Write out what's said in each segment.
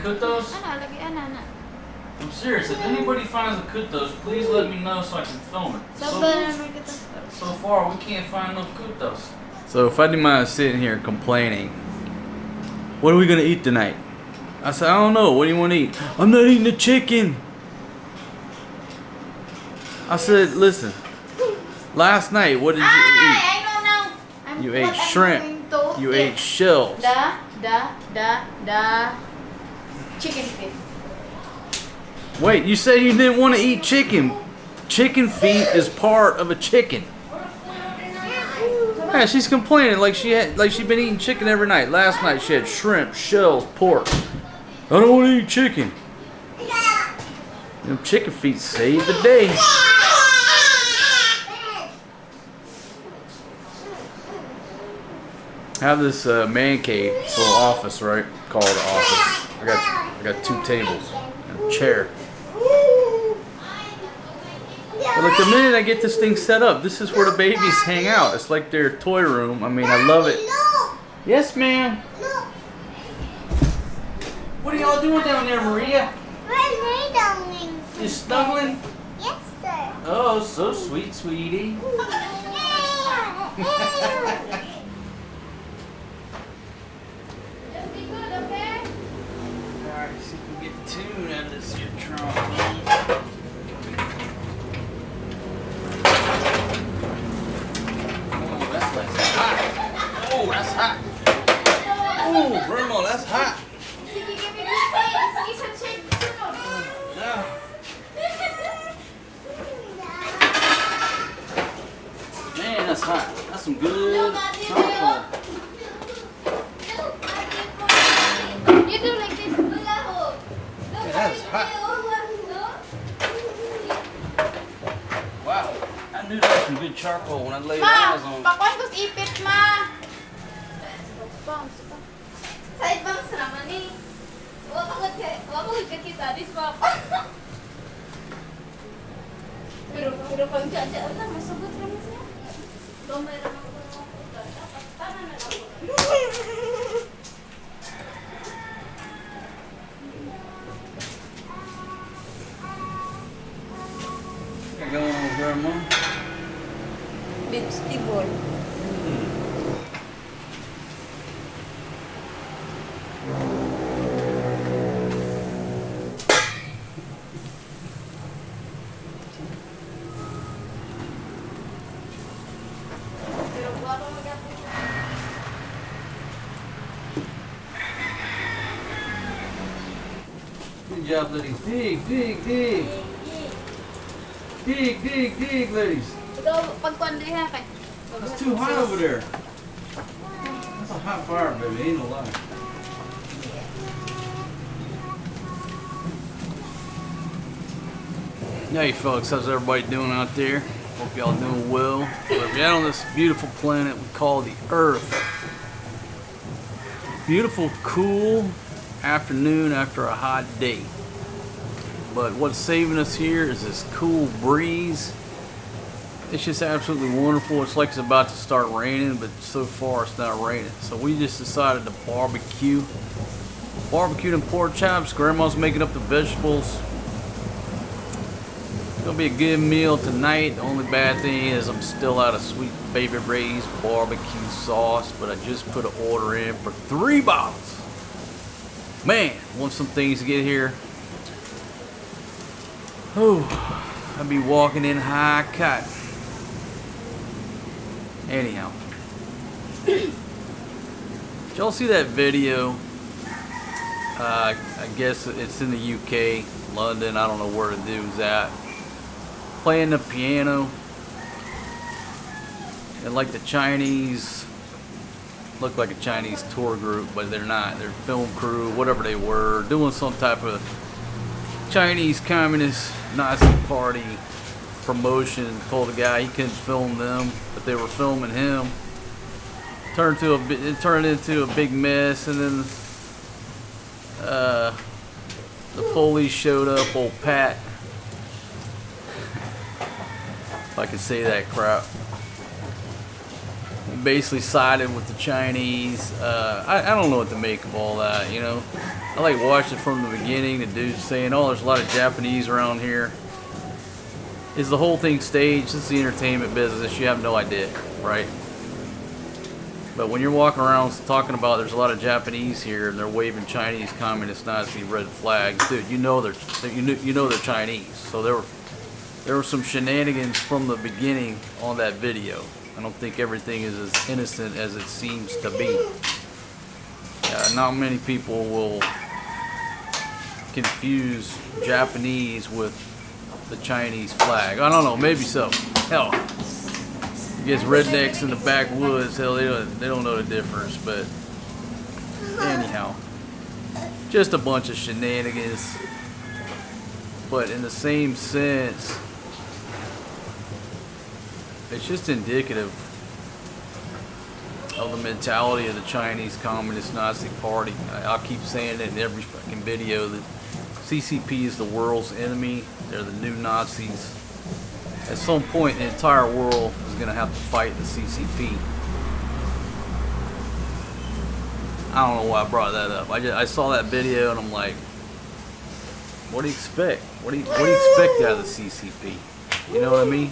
kutos? I'm serious. If anybody finds the kutos, please let me know so I can film it. So far, we can't find no kutos. So Fatima is sitting here complaining. What are we gonna eat tonight? I said, I don't know. What do you want to eat? I'm not eating the chicken. I said, listen. Last night, what did you eat? I don't know. You ate shrimp. You ate shells. Chicken feet. Wait, you said you didn't want to eat chicken. Chicken feet is part of a chicken. Yeah, she's complaining like she'd been eating chicken every night. Last night she had shrimp, shells, pork. I don't want to eat chicken. Them chicken feet saved the day. I have this man cave, little office, right? Called an office. I got 2 tables and a chair. But like the minute I get this thing set up, this is where the babies hang out. It's like their toy room. I mean, I love it. Yes, ma'am. What are y'all doing down there, Maria? We're snuggling. You snuggling? Yes, sir. Oh, so sweet, sweetie. Just be good, okay? Alright, see if we can get the tune out of this here trunk. Oh, that's hot. Oh, Grandma, that's hot. Yeah. Man, that's hot. That's some good charcoal. You do like this. Yeah, that's hot. Wow. I knew that was some good charcoal when I laid eyes on it. Pakwan ko ipit, ma. Side bangs naman eh. Wapagod ka kita, dis pa. Pero pag dyan lang, masugot naman siya. Domay naman ko ng puta. Dapat tana na lang. Go on, Grandma. Bibski boy. Good job, ladies. Dig, dig, dig. Dig, dig, dig, ladies. Ikaw, pagkuhan din ha kay. It's too hot over there. That's a hot fire, baby. Ain't no lie. Hey folks, how's everybody doing out there? Hope y'all doing well. We're out on this beautiful planet we call the Earth. Beautiful, cool afternoon after a hot day. But what's saving us here is this cool breeze. It's just absolutely wonderful. It's like it's about to start raining, but so far it's not raining. So we just decided to barbecue. Barbecued and pork chops. Grandma's making up the vegetables. It's gonna be a good meal tonight. The only bad thing is I'm still out of Sweet Baby Ray's barbecue sauce, but I just put an order in for 3 bottles. Man, want some things to get here. Oh, I'll be walking in high cotton. Anyhow, did y'all see that video? I guess it's in the UK, London. I don't know where the dude's at. Playing the piano. And like the Chinese, look like a Chinese tour group, but they're not. They're film crew, whatever they were, doing some type of Chinese Communist Nazi Party promotion. Told the guy he couldn't film them, but they were filming him. It turned into a big mess, and then the police showed up. Old Pat, if I could say that crap, he basically sided with the Chinese. I don't know what to make of all that, you know. I like watching from the beginning. The dude saying, "Oh, there's a lot of Japanese around here." Is the whole thing staged? This is the entertainment business. You have no idea, right? But when you're walking around talking about there's a lot of Japanese here and they're waving Chinese Communist Nazi red flags, dude, you know they're Chinese. So there were some shenanigans from the beginning on that video. I don't think everything is as innocent as it seems to be. Not many people will confuse Japanese with the Chinese flag. I don't know, maybe so. Hell, I guess rednecks in the backwoods, hell, they don't know the difference. But anyhow, just a bunch of shenanigans. But in the same sense, it's just indicative of the mentality of the Chinese Communist Nazi Party. I'll keep saying it in every fucking video that CCP is the world's enemy. They're the new Nazis. At some point, the entire world is going to have to fight the CCP. I don't know why I brought that up. I saw that video and I'm like, what do you expect? What do you expect out of the CCP? You know what I mean?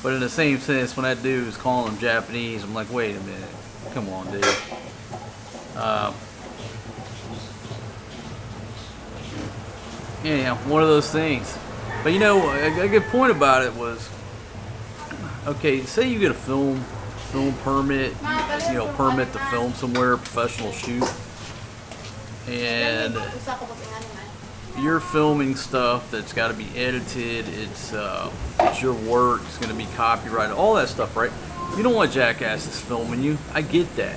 But in the same sense, when that dude was calling them Japanese, I'm like, wait a minute. Come on, dude. Anyhow, one of those things. But you know, a good point about it was, okay, say you get a film permit, you know, permit to film somewhere, professional shoot, and you're filming stuff that's got to be edited. It's your work. It's going to be copyrighted. All that stuff, right? You don't want jackasses filming you. I get that.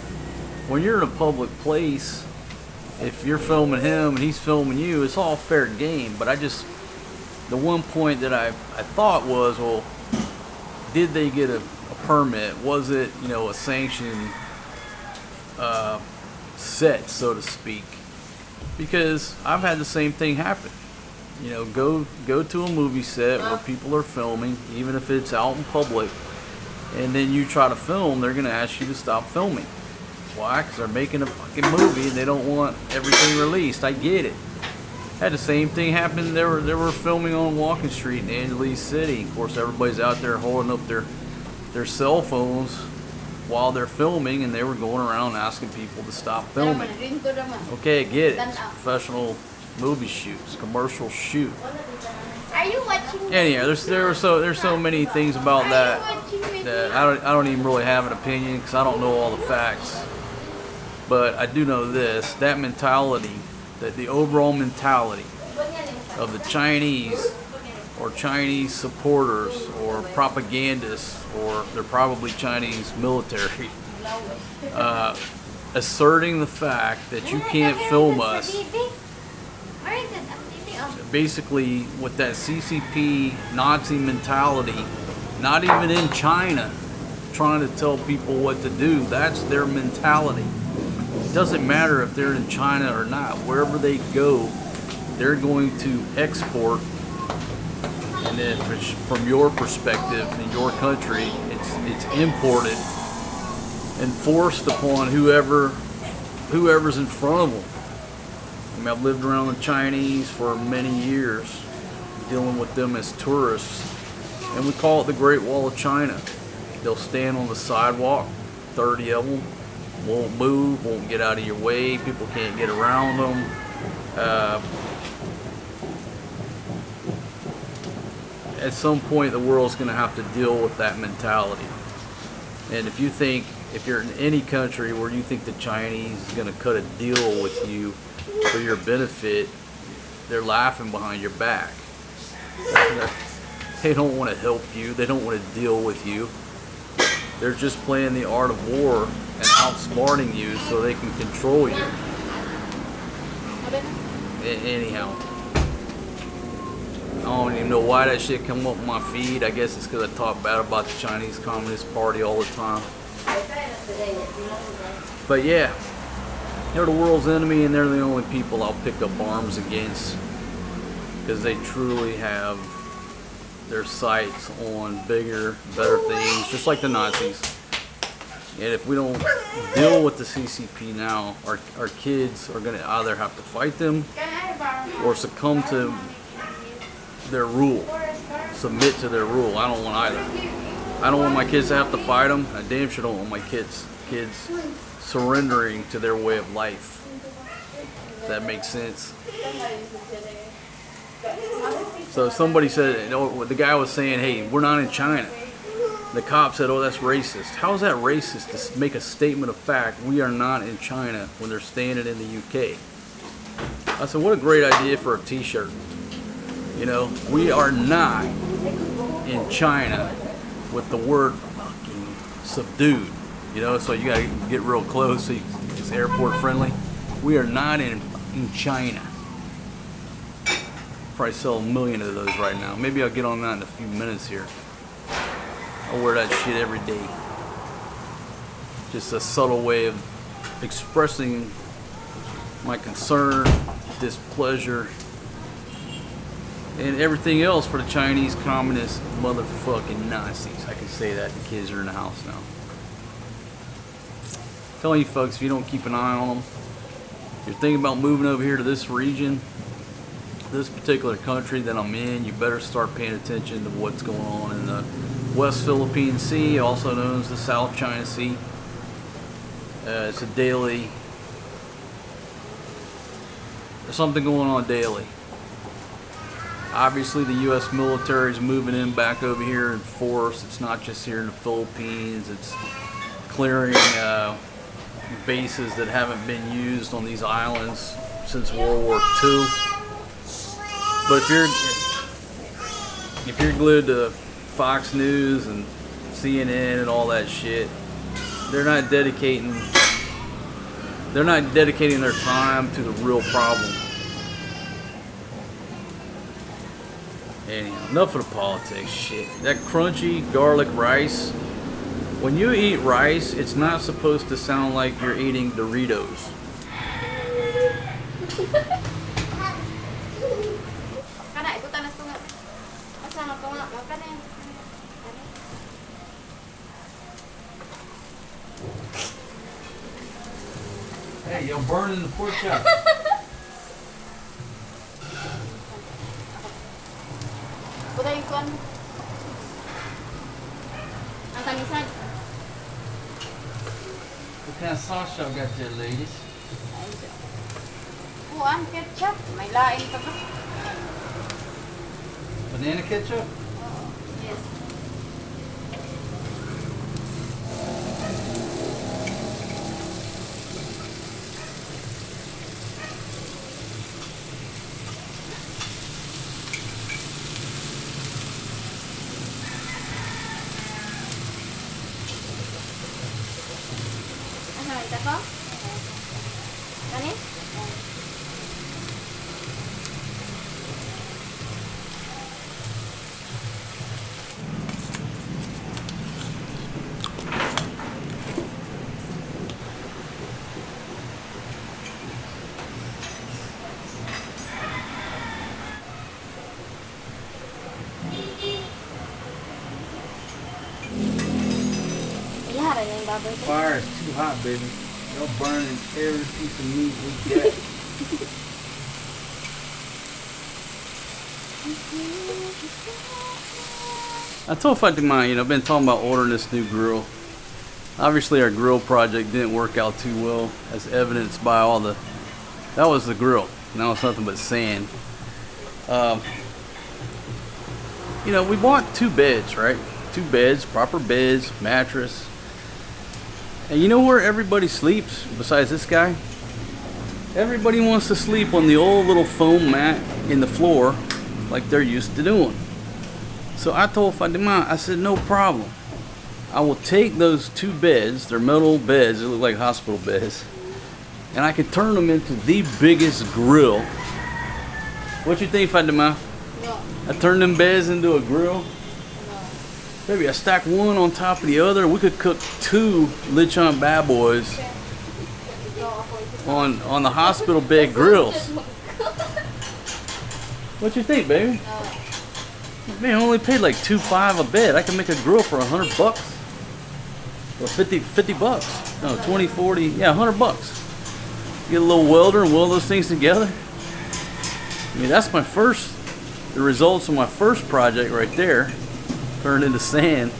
When you're in a public place, if you're filming him and he's filming you, it's all fair game. But the one point that I thought was, well, did they get a permit? Was it, you know, a sanctioned set, so to speak? Because I've had the same thing happen. You know, go to a movie set where people are filming, even if it's out in public, and then you try to film, they're going to ask you to stop filming. Why? Because they're making a fucking movie and they don't want everything released. I get it. Had the same thing happen. They were filming on Walking Street in Angeles City. Of course, everybody's out there holding up their cell phones while they're filming, and they were going around asking people to stop filming. Okay, I get it. It's professional movie shoots, commercial shoot. Are you watching? Anyhow, there's so many things about that I don't even really have an opinion because I don't know all the facts. But I do know this: that mentality, that the overall mentality of the Chinese or Chinese supporters or propagandists, or they're probably Chinese military, asserting the fact that you can't film us. Basically, with that CCP Nazi mentality, not even in China, trying to tell people what to do. That's their mentality. It doesn't matter if they're in China or not. Wherever they go, they're going to export. And then from your perspective, in your country, it's imported and forced upon whoever's in front of them. I mean, I've lived around the Chinese for many years, dealing with them as tourists, and we call it the Great Wall of China. They'll stand on the sidewalk, 30 of them, won't move, won't get out of your way, people can't get around them. At some point, the world's going to have to deal with that mentality. And if you're in any country where you think the Chinese is going to cut a deal with you for your benefit, they're laughing behind your back. They don't want to help you. They don't want to deal with you. They're just playing the art of war and outsmarting you so they can control you. Anyhow, I don't even know why that shit come up on my feed. I guess it's because I talk bad about the Chinese Communist Party all the time. But yeah, they're the world's enemy, and they're the only people I'll pick up arms against, because they truly have their sights on bigger, better things, just like the Nazis. And if we don't deal with the CCP now, our kids are going to either have to fight them or succumb to their rule, submit to their rule. I don't want either. I don't want my kids to have to fight them. I damn sure don't want my kids surrendering to their way of life. If that makes sense. So somebody said, you know, the guy was saying, hey, we're not in China. The cop said, oh, that's racist. How is that racist to make a statement of fact, we are not in China, when they're standing in the UK? I said, what a great idea for a t-shirt. You know, we are not in China with the word fucking subdued. You know, so you gotta get real close so it's airport friendly. We are not in China. Probably sell 1 million of those right now. Maybe I'll get on that in a few minutes here. I wear that shit every day. Just a subtle way of expressing my concern, displeasure, and everything else for the Chinese communist motherfucking Nazis. I can say that. The kids are in the house now. I'm telling you folks, if you don't keep an eye on them, if you're thinking about moving over here to this region, this particular country that I'm in, you better start paying attention to what's going on in the West Philippine Sea, also known as the South China Sea. It's a daily, there's something going on daily. Obviously the U.S. military is moving in back over here in force. It's not just here in the Philippines. It's clearing bases that haven't been used on these islands since World War II. But if you're glued to Fox News and CNN and all that shit, they're not dedicating their time to the real problem. Anyhow, enough of the politics shit. That crunchy garlic rice, when you eat rice, it's not supposed to sound like you're eating Doritos. Hey, you're burning the pork chop. Buday kon. Ang tamisan. What kind of sauce y'all got there, ladies? Kuan ketchup, may lain pa ba? Banana ketchup? Yes. Ito ko? Kanin? Fire is too hot, baby. You're burning every piece of meat we get. I told Fatima, you know, I've been talking about ordering this new grill. Obviously our grill project didn't work out too well, as evidenced by all the, that was the grill. Now it's nothing but sand. You know, we bought 2 beds, right? 2 beds, proper beds, mattress. And you know where everybody sleeps besides this guy? Everybody wants to sleep on the old little foam mat in the floor like they're used to doing. So I told Fatima, I said, no problem. I will take those 2 beds, they're metal beds, they look like hospital beds, and I can turn them into the biggest grill. What you think, Fatima? No. I turned them beds into a grill? No. Maybe I stack one on top of the other. We could cook 2 lechon bad boys on the hospital bed grills. What you think, baby? Man, I only paid like $2.5 a bed. I can make a grill for $100. Well, 50 bucks. No, 20, 40, yeah, 100 bucks. Get a little welder and weld those things together. I mean, that's the results of my first project right there. Turned into sand.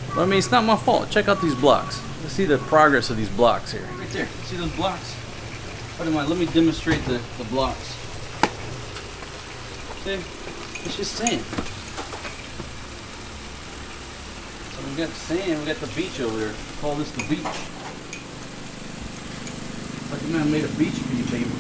But I mean, it's not my fault. Check out these blocks. Let's see the progress of these blocks here. Right there. See those blocks? Let me demonstrate the blocks. See? It's just sand. So we got sand, we got the beach over there. Call this the beach. Like the man made a beach for you, baby.